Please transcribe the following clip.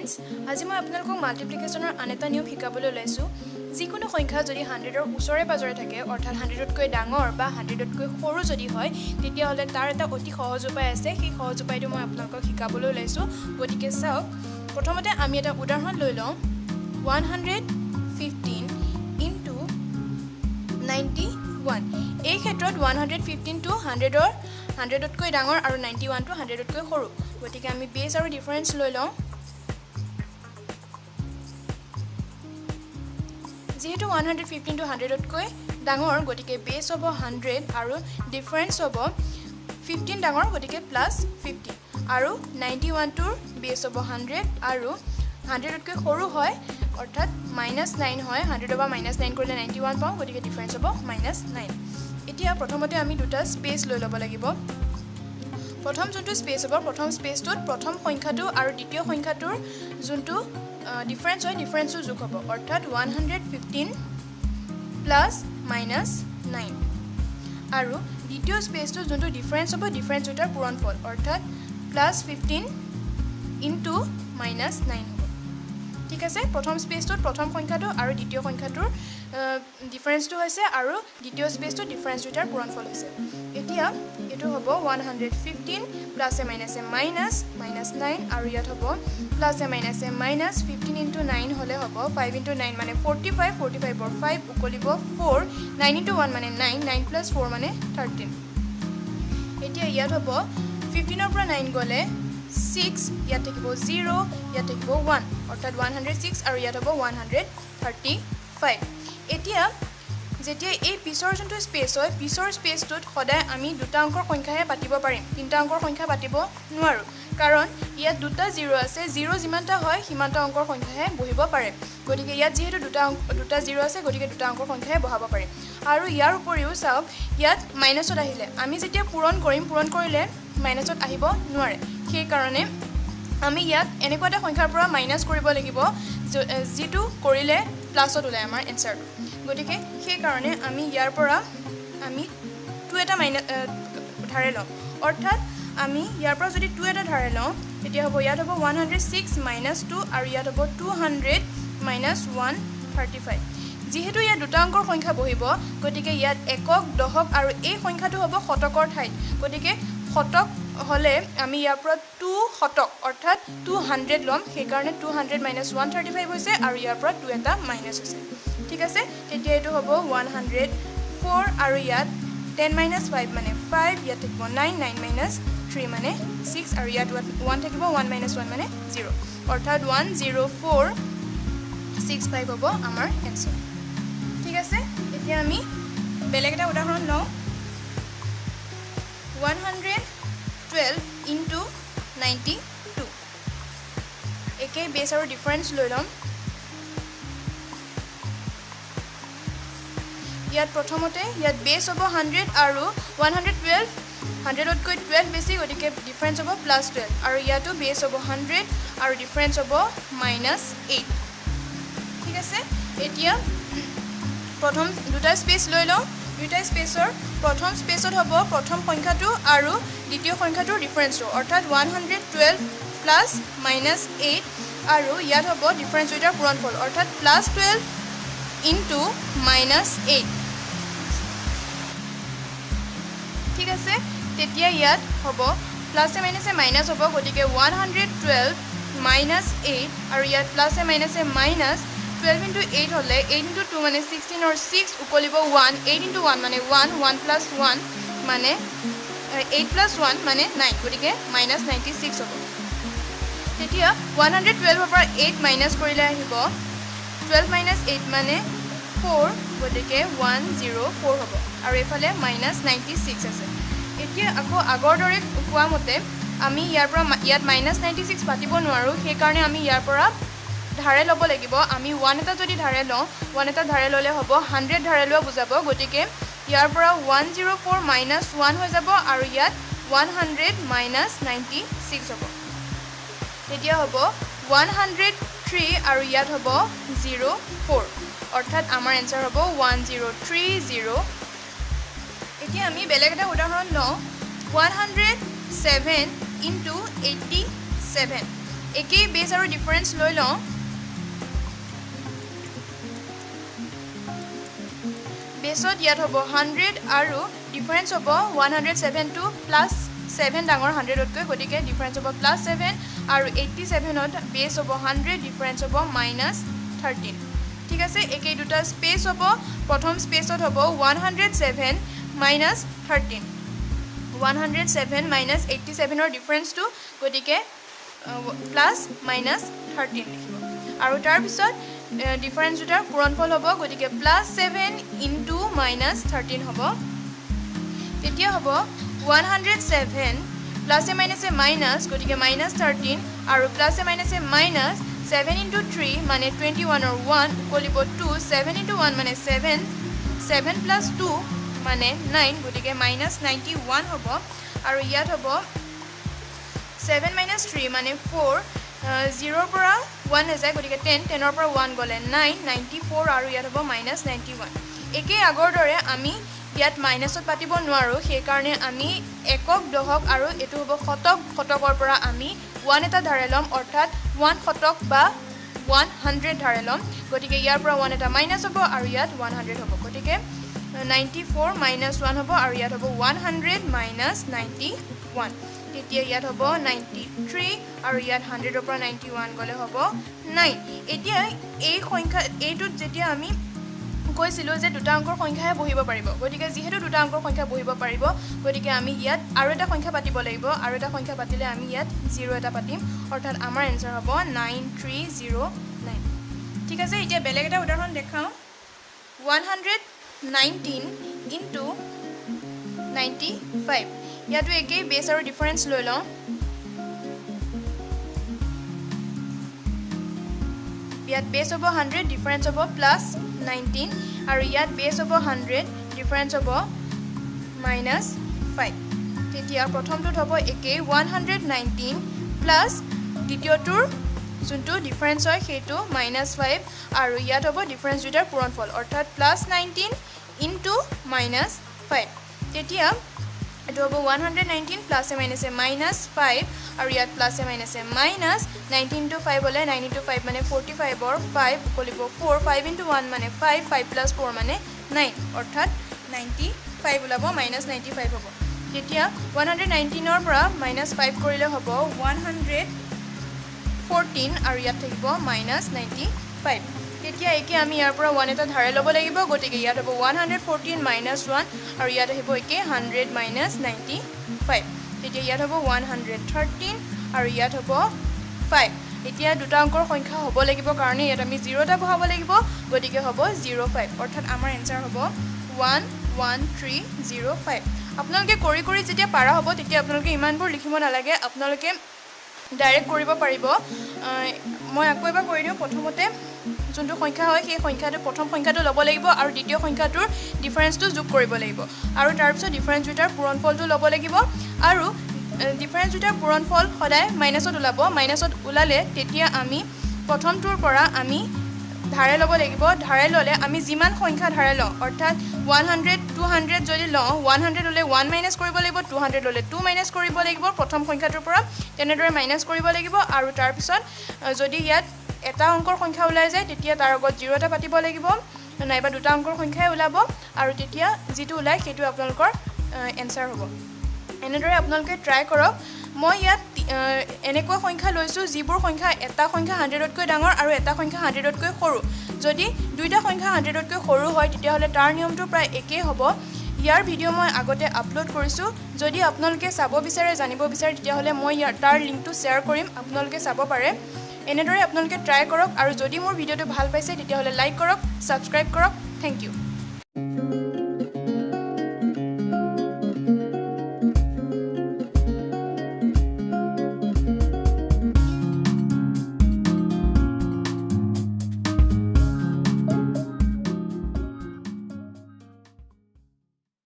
students আজি মই আপোনালোকক মাল্টিপ্লিকেশ্যনৰ আন এটা নিয়ম শিকাবলৈ ওলাইছোঁ যিকোনো সংখ্যা যদি 100ৰ ওচৰে পাজৰে থাকে অৰ্থাৎ 100তকৈ ডাঙৰ বা 100তকৈ সৰু যদি হয় তেতিয়াহ'লে তাৰ এটা অতি সহজ উপায় আছে সেই সহজ উপায়টো মই আপোনালোকক শিকাবলৈ ওলাইছোঁ গতিকে চাওক প্ৰথমতে আমি এটা উদাহৰণ লৈ লওঁ 115 ইনটু 91 এই ক্ষেত্ৰত 115টো 100তকৈ ডাঙৰ আৰু 91টো 100তকৈ সৰু গতিকে আমি বেছ আৰু ডিফাৰেন্স লৈ লওঁ যেহেতু 115টো 100তকৈ ডাঙৰ গতিকে বেছ হ'ব 100 আৰু ডিফাৰেন্স হ'ব 15 ডাঙৰ গতিকে প্লাস 15 আৰু 91টোৰ বেছ হ'ব 100 আৰু 100তকৈ সৰু হয় অৰ্থাৎ -9 হয় 100ৰ পৰা -9 কৰিলে 91 পাওঁ গতিকে ডিফাৰেন্স হ'ব -9 এতিয়া প্ৰথমতে আমি দুটা স্পেচ লৈ ল'ব লাগিব প্ৰথম যোনটো স্পেচ হ'ব প্ৰথম স্পেচটোত প্ৰথম সংখ্যাটো আৰু দ্বিতীয় সংখ্যাটোৰ যোনটো ডিফাৰেন্স হয় ডিফাৰেন্সটো যোগ হ'ব অৰ্থাৎ 115 প্লাস -9 আৰু দ্বিতীয় স্পেচটো যোনটো ডিফাৰেন্স হ'ব ডিফাৰেন্স দুটাৰ পূৰণফল অৰ্থাৎ +15 ইনটু -9 হ'ব ঠিক আছে প্ৰথম স্পেচটোত প্ৰথম সংখ্যাটো আৰু দ্বিতীয় সংখ্যাটোৰ ডিফাৰেন্সটো হৈছে আৰু দ্বিতীয় স্পেচটো ডিফাৰেন্স দুটাৰ পূৰণফল হৈছে এতিয়া এটো হ'ব 115 প্লাস এ মাইনাস -9 আৰু ইয়াত হ'ব প্লাস এ মাইনাস 15 ইনটু 9 হলে হ'ব 5 ইনটু 9 মানে 45 45 ৰ 5 উকলিব 4 9 ইনটু 1 মানে 9 9 প্লাস 4 মানে 13 এতিয়া ইয়াত হ'ব 15 ৰ পৰা 9 গলে 6 ইয়াত থাকিব 0 ইয়াত থাকিব 1 অৰ্থাৎ 106 আৰু ইয়াত হ'ব 135 এতিয়া যেতিয়া এই পিছৰ যোনটো স্পেচ হয় পিছৰ স্পেচটোত সদায় আমি দুটা অংকৰ সংখ্যাহে পাতিব পাৰিম তিনটা অংকৰ সংখ্যা পাতিব নোৱাৰো কাৰণ ইয়াত দুটা 0 আছে 0 যিমানটা হয় সিমানটা অংকৰ সংখ্যাহে বহিব পাৰে গতিকে ইয়াত যেহেতু দুটা 0 আছে গতিকে দুটা অংকৰ সংখ্যাহে বহাব পাৰিম আৰু ইয়াৰ উপৰিও চাওক ইয়াত মাইনাছত আহিলে আমি যেতিয়া পূৰণ কৰিলে মাইনাছত আহিব নোৱাৰে সেই কাৰণে আমি ইয়াত এনেকুৱা এটা সংখ্যাৰ পৰা মাইনাস কৰিব লাগিব যেটো কৰিলে প্লাসত ওলাই আমাৰ এনসাৰটো গতিকে সেই কাৰণে আমি ইয়াৰ পৰা আমি 2 এটা মাইনাস ধাৰে লওঁ অৰ্থাৎ আমি ইয়াৰ পৰা যদি 2 এটা ধাৰে লওঁ তেতিয়া হ'ব ইয়াত হ'ব 106 - 2 আৰু ইয়াত হ'ব 200 - 135 যেহেতু ইয়াত দুটা অংকৰ সংখ্যা বহিব গতিকে ইয়াত একক দশক আৰু এই সংখ্যাটো হ'ব শতকৰ ঠাইত গতিকে শতক হলে আমি ইয়াৰ পৰা 2 শতক অৰ্থাৎ 200 লম সেই কাৰণে 200 - 135 হৈছে আৰু ইয়াৰ পৰা 2 এটা মাইনাস হৈছে ঠিক আছে তেতিয়া এটো হ'ব 104 আৰু ইয়াত 10 - 5 মানে 5 ইয়াত থাকিব 9 9 - 3 মানে 6 আৰু ইয়াত 1 থাকিব 1 - 1 মানে 0 অৰ্থাৎ 10465 হ'ব আমাৰ এনসাৰ ঠিক আছে এতিয়া আমি বেলেগ এটা উদাহৰণ লওঁ 112 ইনটু 92 একে বেছ আৰু ডিফাৰেন্স লৈ লম ইয়াত প্ৰথমতে ইয়াত বেছ হ'ব 100 আৰু 112 100তকৈ 12 বেছি গতিকে ডিফাৰেন্স হ'ব +12 আৰু ইয়াতো বেছ হ'ব 100 আৰু ডিফাৰেন্স হ'ব -8 ঠিক আছে এতিয়া প্ৰথম দুটা স্পেচ লৈ লওঁ দুটা স্পেচৰ প্ৰথম স্পেচত হ'ব প্ৰথম সংখ্যাটো আৰু দ্বিতীয় সংখ্যাটোৰ ডিফাৰেন্সটো অৰ্থাৎ 112 প্লাস -8 আৰু ইয়াত হ'ব ডিফাৰেন্স দুটাৰ পূৰণফল অৰ্থাৎ +12 ইনটু -8 ঠিক আছে তেতিয়া ইয়াত হ'ব প্লাস এ মাইনাস হ'ব গতিকে 112 -8 আৰু ইয়াত প্লাস এ মাইনাস 12 ইনটু 8 হলে 8 ইনটু 2 মানে 16 or 6 উকলিব 1 8 ইনটু 1 মানে 1 1 plus 1 মানে 8 plus 1 মানে 9 গতিকে -96 হ'ব তেতিয়া 112 ৰ পৰা 8 মাইনাস কৰিলে আহিব 12 - 8 মানে 4 গতিকে 104 হ'ব আৰু এফালে -96 আছে এতিয়া আকৌ আগৰ দৰে কোৱা মতে আমি ইয়াৰ পৰা ইয়াত -96 পাতিব নোৱাৰো সেই কাৰণে আমি ইয়াৰ পৰা ধাৰে ল'ব লাগিব আমি 1 এটা যদি ধাৰে লওঁ 1 এটা ধাৰে ল'লে হ'ব 100 ধাৰে লোৱা বুজাব গতিকে ইয়াৰ পৰা 104 - 1 হৈ যাব আৰু ইয়াত 100 - 96 হ'ব তেতিয়া হ'ব 103 আৰু ইয়াত হ'ব 04 অৰ্থাৎ আমাৰ এনসাৰ হ'ব 1030 এতিয়া আমি বেলেগ এটা উদাহৰণ লওঁ 107 ইনটু 87 একেই বেছ আৰু ডিফাৰেন্স লৈ লওঁ বেছত ইয়াত হ'ব 100 আৰু ডিফাৰেন্স হ'ব 107 টু প্লাছ 7 ডাঙৰ 100তকৈ গতিকে ডিফাৰেন্স হ'ব প্লাছ 7 আৰু 87ত বেছ হ'ব 100 ডিফাৰেন্স হ'ব -13 ঠিক আছে একেই দুটা স্পেচ হ'ব প্ৰথম স্পেচত হ'ব 107 -13 107 -87ৰ ডিফাৰেন্সটো গতিকে প্লাছ -13 লিখিব আৰু তাৰ পিছত ডিফাৰেন্স দুটাৰ পূৰণফল হ'ব গতিকে +7 ইনটু -13 হ'ব তেতিয়া হ'ব 107 প্লাছে মাইনাছে মাইনাছ গতিকে -13 আৰু প্লাছে মাইনাছে মাইনাছ 7 ইনটু 3 মানে 21 or 1 equal 2 7 into 1 মানে 7 7 plus 2 মানে 9 গতিকে -91 হ'ব আৰু ইয়াত হ'ব 7 minus 3 মানে 4 0 পৰা 1 যায় গতিকে 10 10 ৰ পৰা 1 গলে 9 94 আৰু ইয়াত হ'ব -91 একে আগৰ দৰে আমি ইয়াত মাইনাছত পাতিব নোৱাৰো সেই কাৰণে আমি একক দশক আৰু এটো হ'ব শতক শতকৰ পৰা আমি 1 এটা ধাৰে লম অৰ্থাৎ 1 শতক বা 100 ধাৰে লম গতিকে ইয়াৰ পৰা 1 এটা মাইনাছ হ'ব আৰু ইয়াত 100 হ'ব গতিকে 94 -1 হ'ব আৰু ইয়াত হ'ব 100 -91 তেতিয়া ইয়াত হ'ব 93 আৰু ইয়াত 100 ৰ পৰা 91 গলে হ'ব 9 এতিয়া এই সংখ্যা এইটোত যেতিয়া আমি কৈছিলো যে দুটা অংকৰ সংখ্যাহে বহিব পাৰিব গতিকে যেহেতু দুটা অংকৰ সংখ্যা বহিব পাৰিব গতিকে আমি ইয়াত আৰু এটা সংখ্যা পাতিব লাগিব আৰু এটা সংখ্যা পাতিলে আমি ইয়াত 0 এটা পাতিম অৰ্থাৎ আমাৰ এনসাৰ হ'ব 9309 ঠিক আছে এতিয়া বেলেগ এটা উদাহৰণ দেখাও 119 into 95 ইয়াতো একেই বেছ আৰু ডিফাৰেন্স লৈ লওঁ ইয়াত বেছ হ'ব 100 ডিফাৰেন্স হ'ব +19 আৰু ইয়াত বেছ হ'ব 100 ডিফাৰেন্স হ'ব -5 তেতিয়া প্ৰথমটোত হ'ব একেই 119 প্লাছ দ্বিতীয়টোৰ যোনটো ডিফাৰেন্স হয় সেইটো -5 আৰু ইয়াত হ'ব ডিফাৰেন্স দুটাৰ পূৰণফল অৰ্থাৎ +19 into -5 তেতিয়া এটো হ'ব 119 প্লাছে মাইনাছে -5 আৰু ইয়াত প্লাছে মাইনাছে মাইনাছ 19 to 5 হলে 9 into 5 মানে 45 or 5 কলিব 4 5 into 1 মানে 5 5 plus 4 মানে 9 অৰ্থাৎ 95 ওলাব -95 হ'ব তেতিয়া 119 ৰ পৰা -5 কৰিলে হ'ব 114 আৰু ইয়াত থাকিব -95 তেতিয়া একে আমি ইয়াৰ পৰা 1 এটা ধাৰে ল'ব লাগিব গতিকে ইয়াত হ'ব 114 -1 আৰু ইয়াত আহিব একে 100 -95 তেতিয়া ইয়াত হ'ব 113 আৰু ইয়াত হ'ব 5 এতিয়া দুটা অংকৰ সংখ্যা হ'ব লাগিব কাৰণে ইয়াত আমি 0 এটা বহাব লাগিব গতিকে হ'ব 05 অৰ্থাৎ আমাৰ এনসাৰ হ'ব 11305 আপোনালোকে কৰি কৰি যেতিয়া পাৰা হ'ব তেতিয়া আপোনালোকে ইমানবোৰ লিখিব নালাগে আপোনালোকে ডাইৰেক্ট কৰিব পাৰিব মই আকৌ এবাৰ কৰি দিওঁ প্ৰথমতে যোনটো সংখ্যা হয় সেই সংখ্যাটো প্ৰথম সংখ্যাটো ল'ব লাগিব আৰু দ্বিতীয় সংখ্যাটোৰ ডিফাৰেন্সটো যোগ কৰিব লাগিব আৰু তাৰ পিছত ডিফাৰেন্স দুটাৰ পূৰণফলটো ল'ব লাগিব আৰু ডিফাৰেন্স দুটাৰ পূৰণফল সদায় মাইনাছত ওলাব মাইনাছত ওলালে তেতিয়া আমি প্ৰথমটোৰ পৰা আমি ধাৰে ল'ব লাগিব ধাৰে ল'লে আমি যিমান সংখ্যা ধাৰে লওঁ অৰ্থাৎ 100 200 যদি লওঁ 100 ল'লে 1 মাইনাছ কৰিব লাগিব 200 ল'লে 2 মাইনাছ কৰিব লাগিব প্ৰথম সংখ্যাটোৰ পৰা তেনেদৰে মাইনাছ কৰিব লাগিব আৰু তাৰ পিছত যদি ইয়াত এটা অংকৰ সংখ্যা ওলাই যায় তেতিয়া তাৰ আগত 0 এটা পাতিব লাগিব নাইবা দুটা অংকৰ সংখ্যাই ওলাব আৰু তেতিয়া যেটো ওলাই সেইটো আপোনালোকৰ এনসাৰ হ'ব এনেদৰে আপোনালোকে ট্ৰাই কৰক মই ইয়াত এনেকুৱা সংখ্যা লৈছো যিবোৰ সংখ্যা এটা সংখ্যা 100তকৈ ডাঙৰ আৰু এটা সংখ্যা 100তকৈ সৰু যদি দুইটা সংখ্যা 100তকৈ সৰু হয় তেতিয়া হলে তাৰ নিয়মটো প্ৰায় একেই হ'ব ইয়াৰ ভিডিও মই আগতে আপলোড কৰিছো যদি আপোনালোকে চাব বিচাৰে জানিব বিচাৰে তেতিয়া হলে মই তাৰ লিংকটো শেয়াৰ কৰিম আপোনালোকে চাব পাৰে এনেদৰে আপোনালোকে ট্ৰাই কৰক আৰু যদি মোৰ ভিডিওটো ভাল পাইছে তেতিয়া হলে লাইক কৰক সাবস্ক্ৰাইব কৰক থ্যাংক ইউ